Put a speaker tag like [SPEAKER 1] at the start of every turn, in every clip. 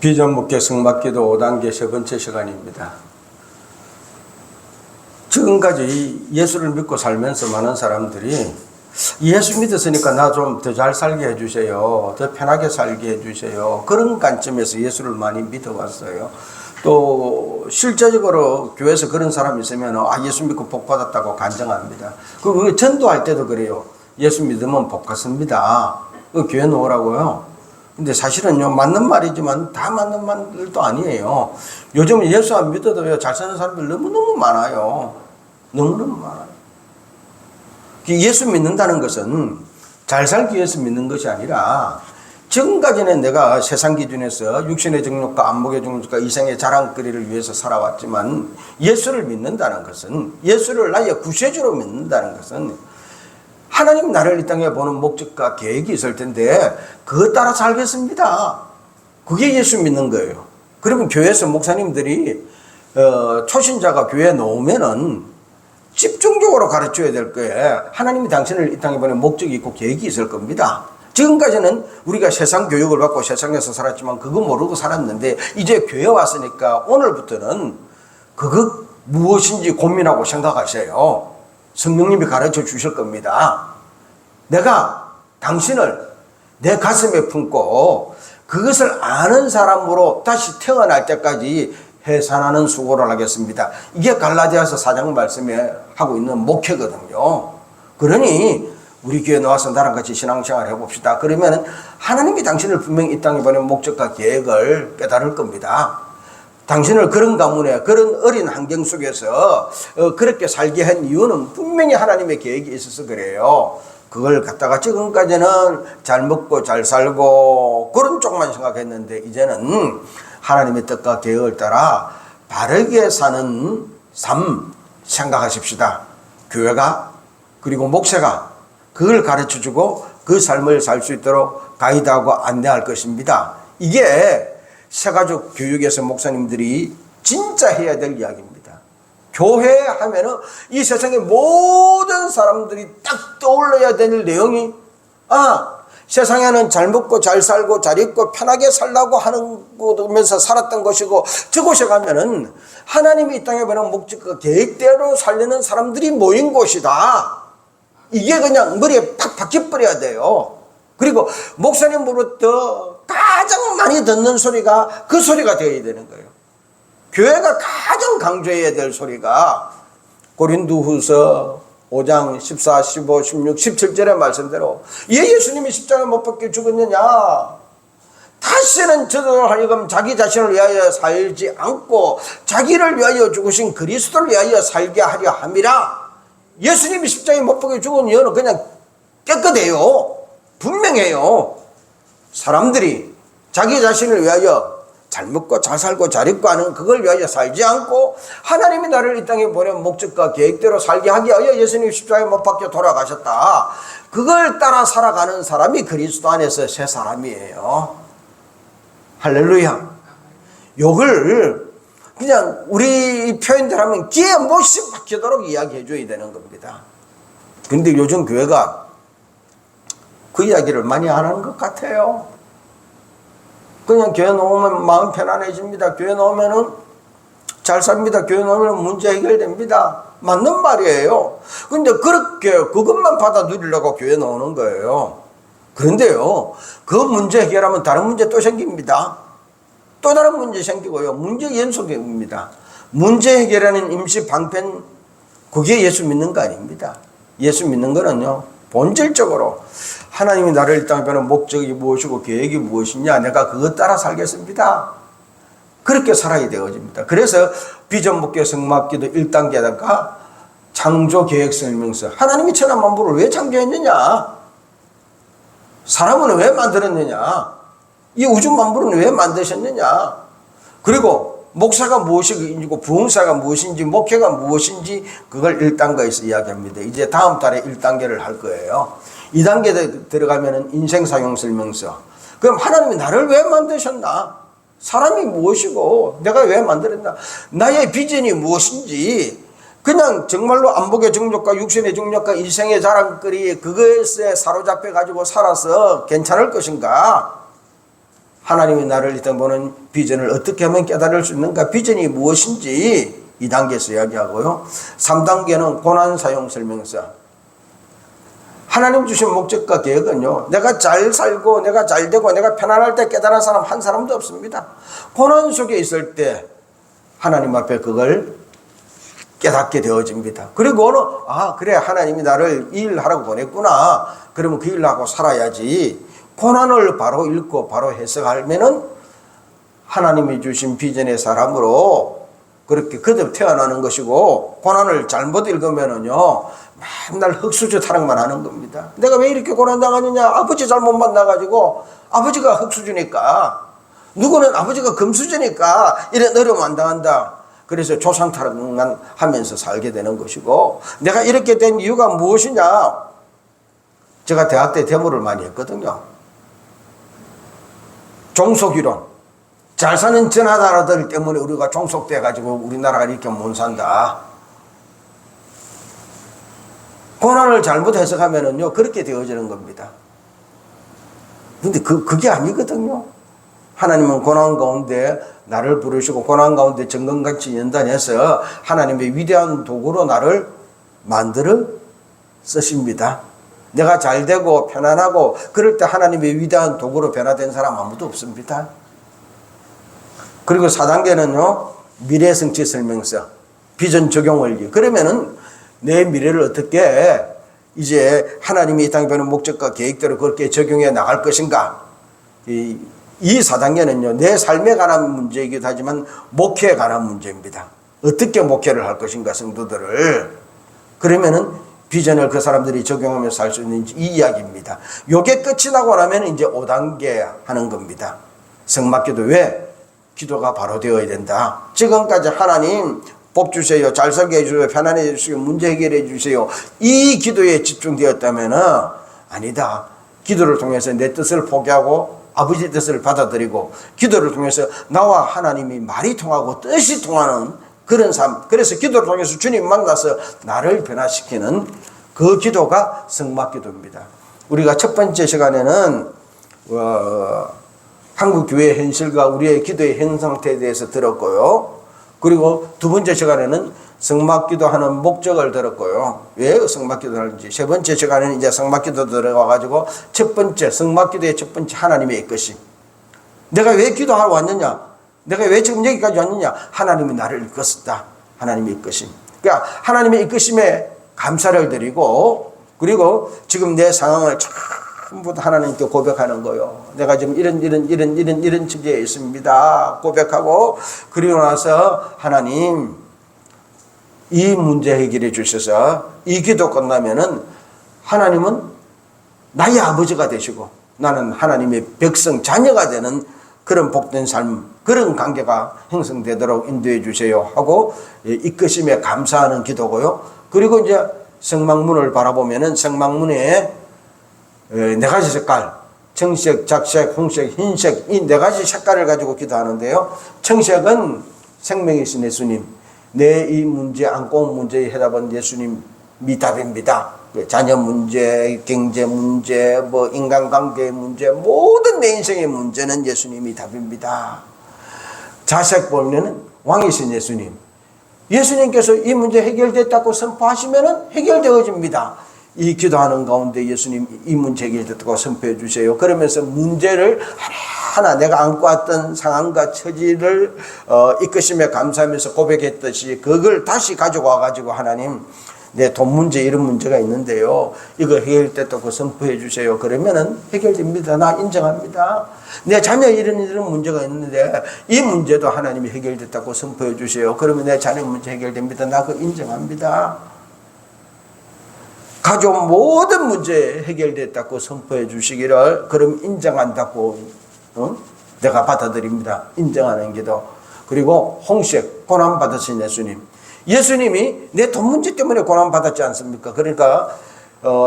[SPEAKER 1] 비전 목회 승막기도 5단계 세 번째 시간입니다. 지금까지 예수를 믿고 살면서 많은 사람들이 예수 믿었으니까 나 좀 더 잘 살게 해주세요. 더 편하게 살게 해주세요. 그런 관점에서 예수를 많이 믿어왔어요. 또 실제적으로 교회에서 그런 사람이 있으면 예수 믿고 복 받았다고 간증합니다. 그리고 전도할 때도 그래요. 예수 믿으면 복 받습니다. 교회 놓으라고요. 근데 사실은요, 맞는 말이지만 다 맞는 말도 아니에요. 요즘 예수 안 믿어도요, 잘 사는 사람들 너무너무 많아요. 너무너무 많아요. 예수 믿는다는 것은 잘 살기 위해서 믿는 것이 아니라, 지금까지는 내가 세상 기준에서 육신의 정욕과 안목의 정욕과 이생의 자랑거리를 위해서 살아왔지만, 예수를 믿는다는 것은, 예수를 나의 구세주로 믿는다는 것은 하나님 나를 이 땅에 보는 목적과 계획이 있을 텐데 그것 따라 살겠습니다. 그게 예수 믿는 거예요. 그러면 교회에서 목사님들이 초신자가 교회에 놓으면은 집중적으로 가르쳐야 될 거예요. 하나님이 당신을 이 땅에 보낸 목적이 있고 계획이 있을 겁니다. 지금까지는 우리가 세상 교육을 받고 세상에서 살았지만 그거 모르고 살았는데 이제 교회 왔으니까 오늘부터는 그것 무엇인지 고민하고 생각하세요. 성령님이 가르쳐 주실 겁니다. 내가 당신을 내 가슴에 품고 그것을 아는 사람으로 다시 태어날 때까지 해산하는 수고를 하겠습니다. 이게 갈라디아서 4장 말씀에 하고 있는 목회거든요. 그러니 우리 교회 나와서 나랑 같이 신앙생활 해봅시다. 그러면 하나님이 당신을 분명히 이 땅에 보낸 목적과 계획을 깨달을 겁니다. 당신을 그런 가문에 그런 어린 환경 속에서 그렇게 살게 한 이유는 분명히 하나님의 계획이 있어서 그래요. 그걸 갖다가 지금까지는 잘 먹고 잘 살고 그런 쪽만 생각했는데 이제는 하나님의 뜻과 계획을 따라 바르게 사는 삶 생각하십시다. 교회가 그리고 목사가 그걸 가르쳐주고 그 삶을 살 수 있도록 가이드하고 안내할 것입니다. 이게 새가족 교육에서 목사님들이 진짜 해야 될 이야기입니다. 교회 하면은 이 세상의 모든 사람들이 딱 떠올려야 될 내용이 세상에는 잘 먹고 잘 살고 잘 입고 편하게 살라고 하는 곳에서 살았던 것이고 저곳에 가면은 하나님이 이 땅에 보낸 목적과 계획대로 살려는 사람들이 모인 곳이다. 이게 그냥 머리에 팍 박혀버려야 돼요. 그리고 목사님으로부터 가장 많이 듣는 소리가 그 소리가 되어야 되는 거예요. 교회가 가장 강조해야 될 소리가 고린도후서 5장 14, 15, 16, 17절의 말씀대로 예수님이 십자가에 못 박혀 죽었느냐? 다시는 저도 하여금 자기 자신을 위하여 살지 않고 자기를 위하여 죽으신 그리스도를 위하여 살게 하려 함이라. 예수님이 십자가에 못 박혀 죽은 이유는 그냥 깨끗해요. 분명해요. 사람들이 자기 자신을 위하여 잘 먹고 잘 살고 잘 입고 하는 그걸 위하여 살지 않고 하나님이 나를 이 땅에 보낸 목적과 계획대로 살게 하기 위하여 예수님이 십자가에 못 박혀 돌아가셨다. 그걸 따라 살아가는 사람이 그리스도 안에서 새 사람이에요. 할렐루야. 요걸 그냥 우리 표현대로 하면 귀에 못이 박히도록 이야기해 줘야 되는 겁니다. 근데 요즘 교회가 그 이야기를 많이 안 하는 것 같아요. 그냥 교회 놓으면 마음 편안해집니다. 교회 놓으면은 잘 삽니다. 교회 놓으면 문제 해결됩니다. 맞는 말이에요. 근데 그렇게 그것만 받아 누리려고 교회 놓는 거예요. 그런데요, 그 문제 해결하면 다른 문제 또 생깁니다. 또 다른 문제 생기고요. 문제 연속입니다. 문제 해결하는 임시 방편, 그게 예수 믿는 거 아닙니다. 예수 믿는 거는요, 본질적으로 하나님이 나를 이 땅에 보낸 목적이 무엇이고 계획이 무엇이냐, 내가 그것 따라 살겠습니다. 그렇게 살아야 되어집니다. 그래서 비전 목회 성막기도 1단계다가 창조 계획 설명서. 하나님이 천하 만물을 왜 창조했느냐? 사람은 왜 만들었느냐? 이 우주 만물은 왜 만드셨느냐? 그리고 목사가 무엇이고 부흥사가 무엇인지 목회가 무엇인지 그걸 1단계에서 이야기합니다. 이제 다음 달에 1단계를 할 거예요. 2단계 들어가면 인생 사용 설명서. 그럼 하나님이 나를 왜 만드셨나? 사람이 무엇이고 내가 왜 만들었나? 나의 비전이 무엇인지 그냥 정말로 안목의 정욕과 육신의 정욕과 인생의 자랑거리 그것에 사로잡혀 가지고 살아서 괜찮을 것인가? 하나님이 나를 이 땅 보는 비전을 어떻게 하면 깨달을 수 있는가? 비전이 무엇인지 2단계에서 이야기하고요. 3단계는 고난 사용 설명서. 하나님 주신 목적과 계획은요, 내가 잘 살고 내가 잘 되고 내가 편안할 때 깨달은 사람 한 사람도 없습니다. 고난 속에 있을 때 하나님 앞에 그걸 깨닫게 되어집니다. 그리고는 그래, 하나님이 나를 이 일하라고 보냈구나. 그러면 그 일하고 살아야지. 고난을 바로 읽고 바로 해석하면은 하나님이 주신 비전의 사람으로 그렇게 거듭 태어나는 것이고, 고난을 잘못 읽으면은요 맨날 흙수저 타령만 하는 겁니다. 내가 왜 이렇게 고난당하느냐? 아버지 잘못 만나가지고, 아버지가 흙수저니까, 누구는 아버지가 금수저니까 이런 어려움 안 당한다. 그래서 조상 타령만 하면서 살게 되는 것이고, 내가 이렇게 된 이유가 무엇이냐? 제가 대학 때 데모를 많이 했거든요. 종속이론. 잘 사는 전하나라들 때문에 우리가 종속돼가지고 우리나라가 이렇게 못 산다. 고난을 잘못 해석하면은요, 그렇게 되어지는 겁니다. 근데 그게 아니거든요. 하나님은 고난 가운데 나를 부르시고 고난 가운데 정금같이 연단해서 하나님의 위대한 도구로 나를 만들어 쓰십니다. 내가 잘 되고 편안하고 그럴 때 하나님의 위대한 도구로 변화된 사람 아무도 없습니다. 그리고 4단계는요, 미래 성취 설명서, 비전 적용 원리. 그러면은 내 미래를 어떻게 이제 하나님이 이 땅에 보는 목적과 계획대로 그렇게 적용해 나갈 것인가. 이 4단계는요, 내 삶에 관한 문제이기도 하지만 목회에 관한 문제입니다. 어떻게 목회를 할 것인가, 성도들을. 그러면은 비전을 그 사람들이 적용하면서 살 수 있는지 이 이야기입니다. 요게 끝이 나고 나면 이제 5단계 하는 겁니다. 성막기도. 왜? 기도가 바로 되어야 된다. 지금까지 하나님 복 주세요, 잘 살게 해주세요, 편안해 주세요, 문제 해결해 주세요, 이 기도에 집중되었다면 아니다. 기도를 통해서 내 뜻을 포기하고 아버지 뜻을 받아들이고, 기도를 통해서 나와 하나님이 말이 통하고 뜻이 통하는 그런 삶. 그래서 기도를 통해서 주님 만나서 나를 변화시키는 그 기도가 성막기도입니다. 우리가 첫 번째 시간에는 한국교회의 현실과 우리의 기도의 현 상태에 대해서 들었고요. 그리고 두 번째 시간에는 성막기도하는 목적을 들었고요. 왜 성막기도 하는지. 세 번째 시간에는 이제 성막기도 들어가가지고 첫 번째, 성막기도의 첫 번째, 하나님의 이끄심. 내가 왜 기도하러 왔느냐? 내가 왜 지금 여기까지 왔느냐? 하나님이 나를 이끌었다. 하나님의 이끄심. 그러니까 하나님의 이끄심에 감사를 드리고, 그리고 지금 내 상황을 전부 다 하나님께 고백하는 거예요. 내가 지금 이런 처지에 있습니다. 고백하고, 그리고 나서 하나님, 이 문제 해결해 주셔서 이 기도 끝나면은 하나님은 나의 아버지가 되시고 나는 하나님의 백성, 자녀가 되는 그런 복된 삶, 그런 관계가 형성되도록 인도해 주세요 하고 이끄심에 감사하는 기도고요. 그리고 이제 성막문을 바라보면은 성막문에 네 가지 색깔, 청색, 작색, 홍색, 흰색, 이 네 가지 색깔을 가지고 기도하는데요. 청색은 생명이신 예수님, 내 이 문제, 안고 온 문제에 해답은 예수님이 답입니다. 자녀 문제, 경제 문제, 뭐 인간관계 문제, 모든 내 인생의 문제는 예수님이 답입니다. 자색 보면은 왕이신 예수님, 예수님께서 이 문제 해결됐다고 선포하시면은 해결되어집니다. 이 기도하는 가운데 예수님 이 문제 해결됐다고 선포해 주세요. 그러면서 문제를 하나하나 내가 안고 왔던 상황과 처지를 이끄심에 감사하면서 고백했듯이 그걸 다시 가져와 가지고 하나님, 내 돈 문제 이런 문제가 있는데요, 이거 해결됐다고 선포해 주세요. 그러면은 해결됩니다. 나 인정합니다. 내 자녀 이런 문제가 있는데 이 문제도 하나님이 해결됐다고 선포해 주세요. 그러면 내 자녀 문제 해결됩니다. 나 그거 인정합니다. 가족 모든 문제 해결됐다고 선포해 주시기를, 그럼 인정한다고 내가 받아들입니다. 인정하는 기도. 그리고 홍색, 고난받으신 예수님, 예수님이 내 돈 문제 때문에 고난받았지 않습니까? 그러니까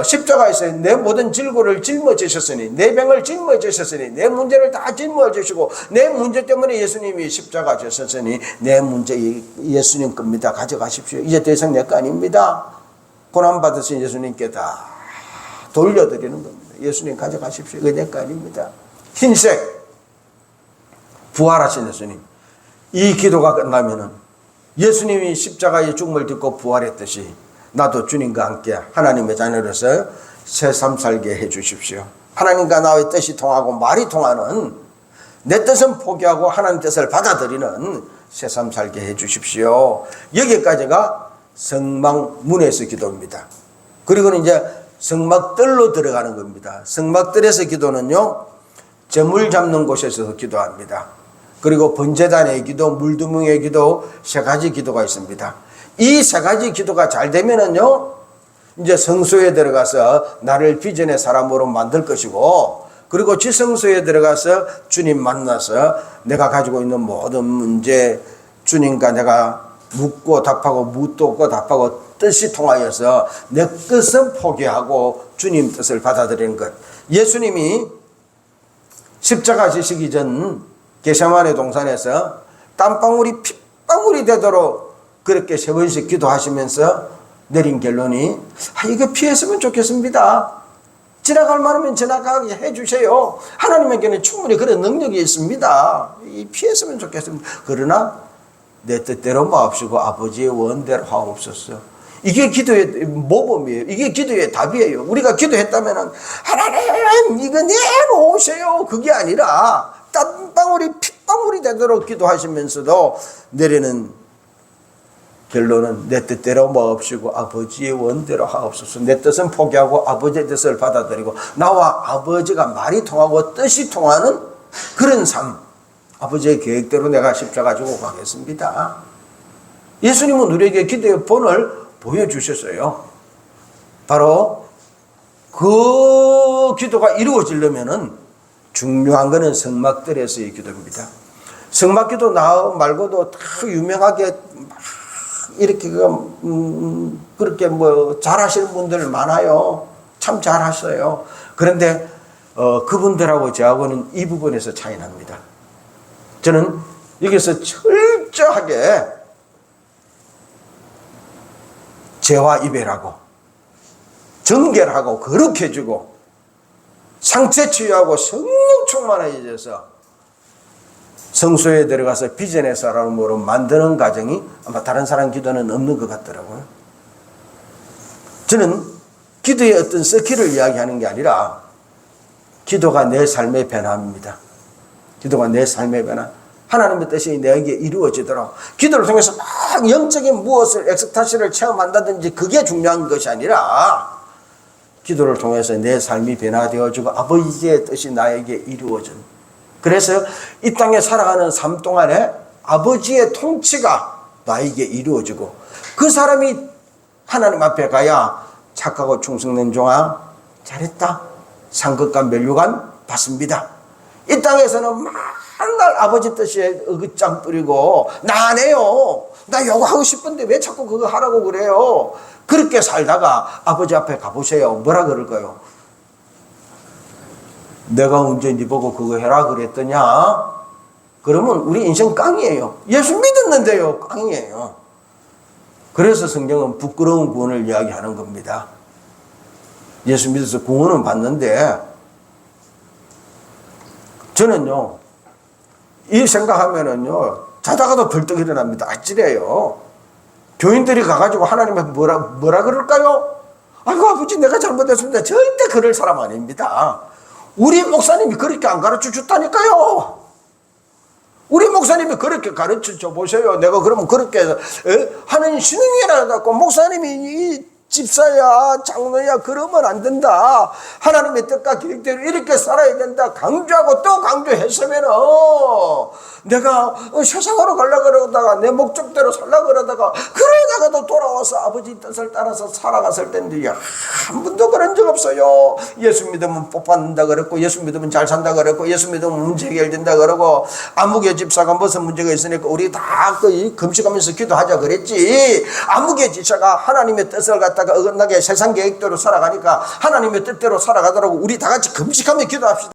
[SPEAKER 1] 십자가에서 내 모든 질고를 짊어지셨으니, 내 병을 짊어지셨으니, 내 문제를 다 짊어지시고 내 문제 때문에 예수님이 십자가 지셨으니 내 문제 예수님 겁니다. 가져가십시오. 이제 더 이상 내 거 아닙니다. 고난받으신 예수님께 다 돌려드리는 겁니다. 예수님 가져가십시오. 이거 내 거 아닙니다. 흰색, 부활하신 예수님. 이 기도가 끝나면은 예수님이 십자가의 죽음을 딛고 부활했듯이 나도 주님과 함께 하나님의 자녀로서 새삼 살게 해 주십시오. 하나님과 나의 뜻이 통하고 말이 통하는, 내 뜻은 포기하고 하나님 뜻을 받아들이는 새삼 살게 해 주십시오. 여기까지가 성막문에서 기도입니다. 그리고는 이제 성막들로 들어가는 겁니다. 성막들에서 기도는요, 저물 잡는 곳에서 기도합니다. 그리고 번제단의 기도, 물두멍의 기도, 세 가지 기도가 있습니다. 이 세 가지 기도가 잘 되면은요, 이제 성소에 들어가서 나를 비전의 사람으로 만들 것이고, 그리고 지성소에 들어가서 주님 만나서 내가 가지고 있는 모든 문제, 주님과 내가 묻고 답하고 묻도 없고 답하고 뜻이 통하여서 내 뜻은 포기하고 주님 뜻을 받아들이는 것. 예수님이 십자가 지시기 전 게세마네 동산에서 땀방울이 핏방울이 되도록 그렇게 세 번씩 기도하시면서 내린 결론이, 이거 피했으면 좋겠습니다. 지나갈 만하면 지나가게 해주세요. 하나님에게는 충분히 그런 능력이 있습니다. 피했으면 좋겠습니다. 그러나 내 뜻대로 마옵시고 아버지의 원대로 하옵소서. 이게 기도의 모범이에요. 이게 기도의 답이에요. 우리가 기도했다면 하나님 이거 내놓으세요, 그게 아니라 땀방울이 핏방울이 되도록 기도하시면서도 내리는 결론은 내 뜻대로 마옵시고 아버지의 원대로 하옵소서. 내 뜻은 포기하고 아버지의 뜻을 받아들이고 나와 아버지가 말이 통하고 뜻이 통하는 그런 삶, 아버지의 계획대로 내가 십자가 지고 가겠습니다. 예수님은 우리에게 기도의 본을 보여주셨어요. 바로 그 기도가 이루어지려면은 중요한 것은 성막들에서의 기도입니다. 성막기도 나 말고도 다 유명하게 이렇게 그렇게 뭐 잘하시는 분들 많아요. 참 잘하셔요. 그런데 그분들하고 저하고는 이 부분에서 차이 납니다. 저는 여기서 철저하게 죄와 이별하고 정결하고 거룩해지고 상체 치유하고 성령 충만해져서 성소에 들어가서 비전의 사람으로 만드는 과정이 아마 다른 사람 기도는 없는 것 같더라고요. 저는 기도의 어떤 스킬을 이야기하는 게 아니라 기도가 내 삶의 변화입니다. 기도가 내 삶의 변화. 하나님의 뜻이 내게 이루어지도록 기도를 통해서 막 영적인 무엇을 엑스타시를 체험한다든지 그게 중요한 것이 아니라 기도를 통해서 내 삶이 변화되어지고 아버지의 뜻이 나에게 이루어진, 그래서 이 땅에 살아가는 삶 동안에 아버지의 통치가 나에게 이루어지고 그 사람이 하나님 앞에 가야 착하고 충성된 종아 잘했다, 상급과 면류관 받습니다. 이 땅에서는 맨날 아버지 뜻에 어긋장 뿌리고 나 안 해요, 나 요거 하고 싶은데 왜 자꾸 그거 하라고 그래요. 그렇게 살다가 아버지 앞에 가보세요. 뭐라 그럴까요? 내가 언제 네 보고 그거 해라 그랬더냐? 그러면 우리 인생 깡이에요. 예수 믿었는데요, 깡이에요. 그래서 성경은 부끄러운 구원을 이야기하는 겁니다. 예수 믿어서 구원은 받는데 저는요, 이 생각하면은요, 자다가도 벌떡 일어납니다. 아찔해요. 교인들이 가가지고 하나님께 뭐라 그럴까요? 아이고, 아버지, 내가 잘못했습니다. 절대 그럴 사람 아닙니다. 우리 목사님이 그렇게 안 가르쳐 줬다니까요. 우리 목사님이 그렇게 가르쳐 줘 보세요. 내가 그러면 그렇게 하는 신흥이라고 목사님이 이 집사야, 장로야, 그러면 안 된다. 하나님의 뜻과 계획대로 이렇게 살아야 된다. 강조하고 또 강조했으면 내가 세상으로 가려고 그러다가 내 목적대로 살려고 그러다가 그러다가도 돌아와서 아버지 뜻을 따라서 살아갔을 텐데 한 번도 그런 적 없어요. 예수 믿으면 복 받는다 그랬고, 예수 믿으면 잘 산다 그랬고, 예수 믿으면 문제 해결된다 그러고, 아무개 집사가 무슨 문제가 있으니까 우리 다 금식하면서 기도하자 그랬지. 아무개 집사가 하나님의 뜻을 갖다가 어긋나게 세상 계획대로 살아가니까 하나님의 뜻대로 살아가더라고. 우리 다 같이 금식하며 기도합시다.